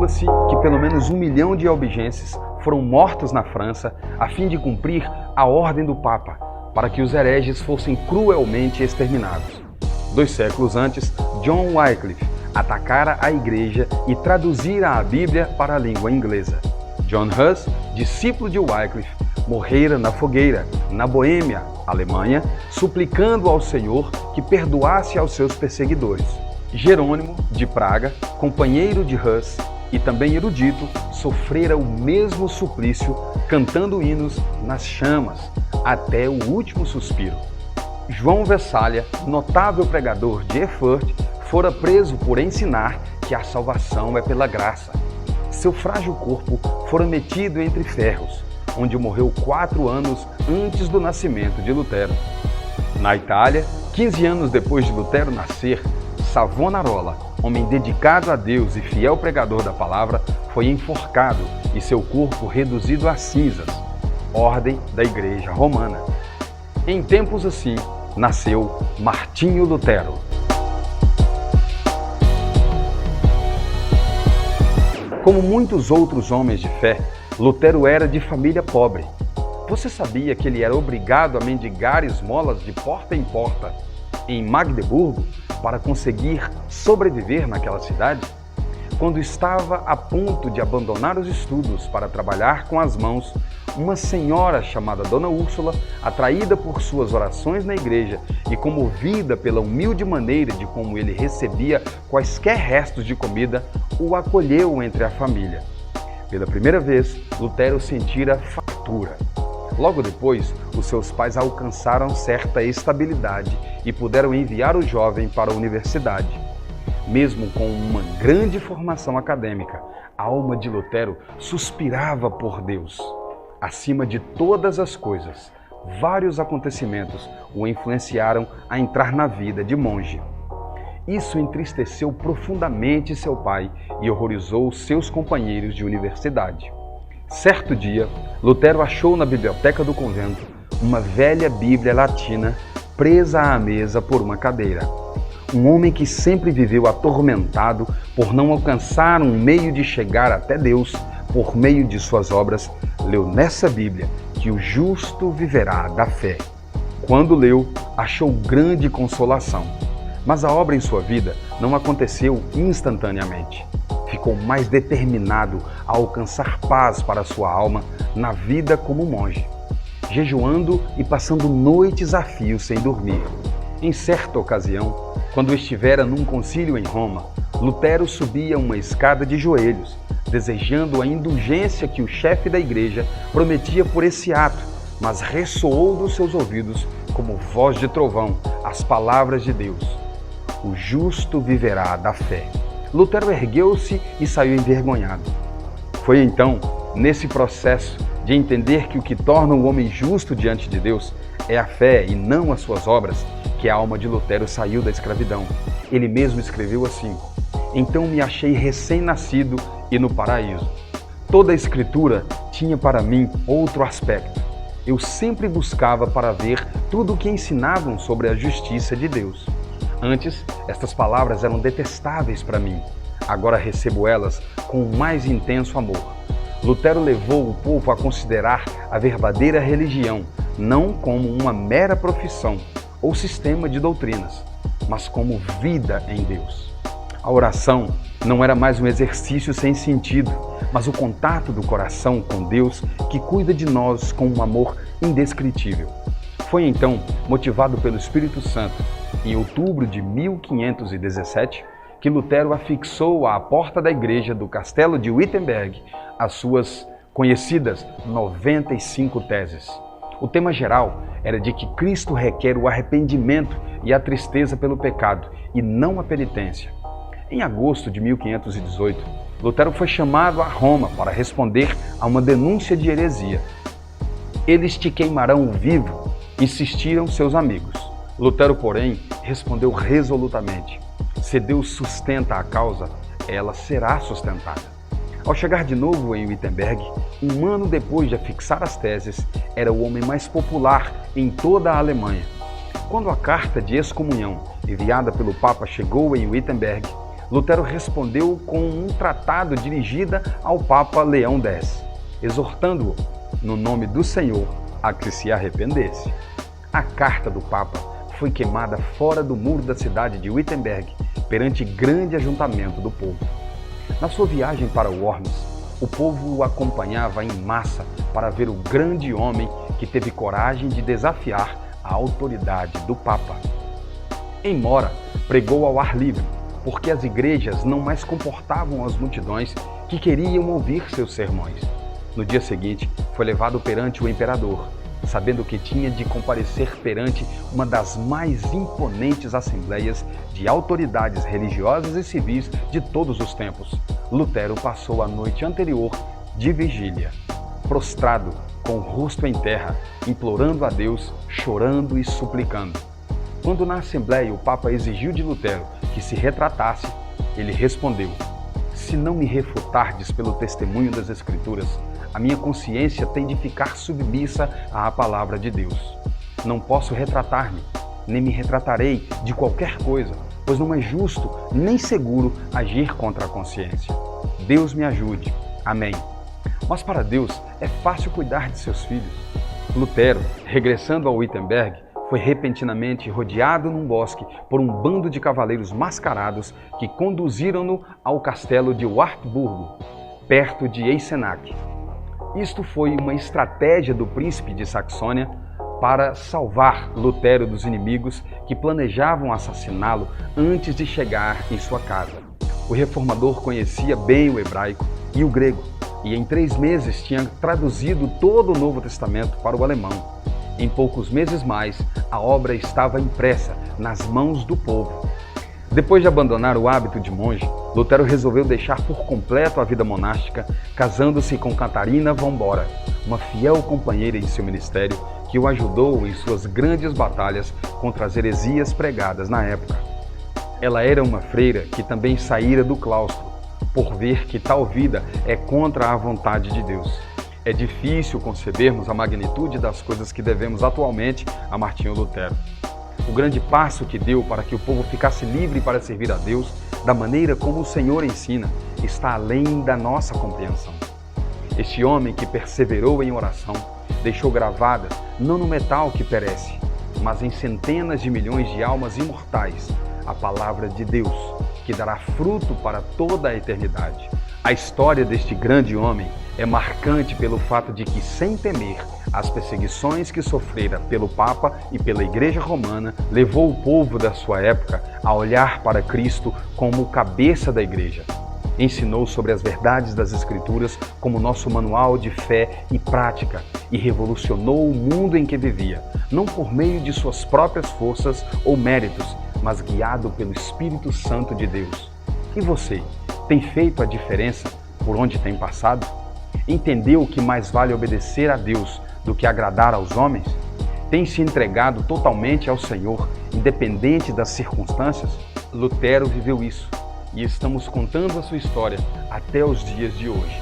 Calcula-se que pelo menos 1 milhão de albigenses foram mortos na França a fim de cumprir a ordem do Papa, para que os hereges fossem cruelmente exterminados. 2 séculos antes, John Wycliffe atacara a igreja e traduzira a Bíblia para a língua inglesa. John Huss, discípulo de Wycliffe, morrera na fogueira, na Boêmia, Alemanha, suplicando ao Senhor que perdoasse aos seus perseguidores. Jerônimo, de Praga, companheiro de Huss e também erudito, sofrera o mesmo suplício, cantando hinos nas chamas, até o último suspiro. João Vessália, notável pregador de Erfurt, fora preso por ensinar que a salvação é pela graça. Seu frágil corpo fora metido entre ferros, onde morreu 4 anos antes do nascimento de Lutero. Na Itália, 15 anos depois de Lutero nascer, Savonarola, homem dedicado a Deus e fiel pregador da palavra, foi enforcado e seu corpo reduzido a cinzas, ordem da Igreja Romana. Em tempos assim, nasceu Martinho Lutero. Como muitos outros homens de fé, Lutero era de família pobre. Você sabia que ele era obrigado a mendigar esmolas de porta em porta em Magdeburgo para conseguir sobreviver naquela cidade? Quando estava a ponto de abandonar os estudos para trabalhar com as mãos, uma senhora chamada Dona Úrsula, atraída por suas orações na igreja e comovida pela humilde maneira de como ele recebia quaisquer restos de comida, o acolheu entre a família. Pela primeira vez, Lutero sentira fartura. Logo depois, os seus pais alcançaram certa estabilidade e puderam enviar o jovem para a universidade. Mesmo com uma grande formação acadêmica, a alma de Lutero suspirava por Deus. Acima de todas as coisas, vários acontecimentos o influenciaram a entrar na vida de monge. Isso entristeceu profundamente seu pai e horrorizou seus companheiros de universidade. Certo dia, Lutero achou na biblioteca do convento uma velha Bíblia latina presa à mesa por uma cadeira. Um homem que sempre viveu atormentado por não alcançar um meio de chegar até Deus por meio de suas obras, leu nessa Bíblia que o justo viverá da fé. Quando leu, achou grande consolação. Mas a obra em sua vida não aconteceu instantaneamente. Ficou mais determinado a alcançar paz para sua alma na vida como monge, jejuando e passando noites a fio sem dormir. Em certa ocasião, quando estivera num concílio em Roma, Lutero subia uma escada de joelhos, desejando a indulgência que o chefe da igreja prometia por esse ato, mas ressoou dos seus ouvidos como voz de trovão as palavras de Deus: o justo viverá da fé. Lutero ergueu-se e saiu envergonhado. Foi então, nesse processo de entender que o que torna o homem justo diante de Deus é a fé e não as suas obras, que a alma de Lutero saiu da escravidão. Ele mesmo escreveu assim: então me achei recém-nascido e no paraíso. Toda a Escritura tinha para mim outro aspecto. Eu sempre buscava para ver tudo o que ensinavam sobre a justiça de Deus. Antes, estas palavras eram detestáveis para mim. Agora recebo elas com o mais intenso amor. Lutero levou o povo a considerar a verdadeira religião não como uma mera profissão ou sistema de doutrinas, mas como vida em Deus. A oração não era mais um exercício sem sentido, mas o contato do coração com Deus que cuida de nós com um amor indescritível. Foi então, motivado pelo Espírito Santo, em outubro de 1517, que Lutero afixou à porta da igreja do castelo de Wittenberg as suas conhecidas 95 teses. O tema geral era de que Cristo requer o arrependimento e a tristeza pelo pecado, e não a penitência. Em agosto de 1518, Lutero foi chamado a Roma para responder a uma denúncia de heresia. Eles te queimarão vivo, insistiram seus amigos. Lutero, porém, respondeu resolutamente: se Deus sustenta a causa, ela será sustentada. Ao chegar de novo em Wittenberg, um ano depois de afixar as teses, era o homem mais popular em toda a Alemanha. Quando a carta de excomunhão enviada pelo Papa chegou em Wittenberg, Lutero respondeu com um tratado dirigido ao Papa Leão X, exortando-o, no nome do Senhor, a que se arrependesse. A carta do Papa foi queimada fora do muro da cidade de Wittenberg, perante grande ajuntamento do povo. Na sua viagem para Worms, o povo o acompanhava em massa para ver o grande homem que teve coragem de desafiar a autoridade do Papa. Em Mora, pregou ao ar livre, porque as igrejas não mais comportavam as multidões que queriam ouvir seus sermões. No dia seguinte, foi levado perante o imperador, sabendo que tinha de comparecer perante uma das mais imponentes assembleias de autoridades religiosas e civis de todos os tempos. Lutero passou a noite anterior de vigília, prostrado, com o rosto em terra, implorando a Deus, chorando e suplicando. Quando na Assembleia o Papa exigiu de Lutero que se retratasse, ele respondeu: "Se não me refutardes pelo testemunho das Escrituras, a minha consciência tem de ficar submissa à palavra de Deus. Não posso retratar-me, nem me retratarei de qualquer coisa, pois não é justo nem seguro agir contra a consciência. Deus me ajude. Amém." Mas para Deus é fácil cuidar de seus filhos. Lutero, regressando a Wittenberg, foi repentinamente rodeado num bosque por um bando de cavaleiros mascarados que conduziram-no ao castelo de Wartburgo, perto de Eisenach. Isto foi uma estratégia do príncipe de Saxônia para salvar Lutero dos inimigos que planejavam assassiná-lo antes de chegar em sua casa. O reformador conhecia bem o hebraico e o grego, e em 3 meses tinha traduzido todo o Novo Testamento para o alemão. Em poucos meses mais, a obra estava impressa nas mãos do povo. Depois de abandonar o hábito de monge, Lutero resolveu deixar por completo a vida monástica, casando-se com Catarina von Bora, uma fiel companheira em seu ministério que o ajudou em suas grandes batalhas contra as heresias pregadas na época. Ela era uma freira que também saíra do claustro, por ver que tal vida é contra a vontade de Deus. É difícil concebermos a magnitude das coisas que devemos atualmente a Martinho Lutero. O grande passo que deu para que o povo ficasse livre para servir a Deus, da maneira como o Senhor ensina, está além da nossa compreensão. Este homem que perseverou em oração, deixou gravada, não no metal que perece, mas em centenas de milhões de almas imortais, a palavra de Deus, que dará fruto para toda a eternidade. A história deste grande homem é marcante pelo fato de que, sem temer as perseguições que sofrera pelo Papa e pela Igreja Romana, levou o povo da sua época a olhar para Cristo como cabeça da Igreja. Ensinou sobre as verdades das Escrituras como nosso manual de fé e prática e revolucionou o mundo em que vivia, não por meio de suas próprias forças ou méritos, mas guiado pelo Espírito Santo de Deus. E você, tem feito a diferença por onde tem passado? Entendeu que mais vale obedecer a Deus do que agradar aos homens? Tem se entregado totalmente ao Senhor, independente das circunstâncias? Lutero viveu isso e estamos contando a sua história até os dias de hoje.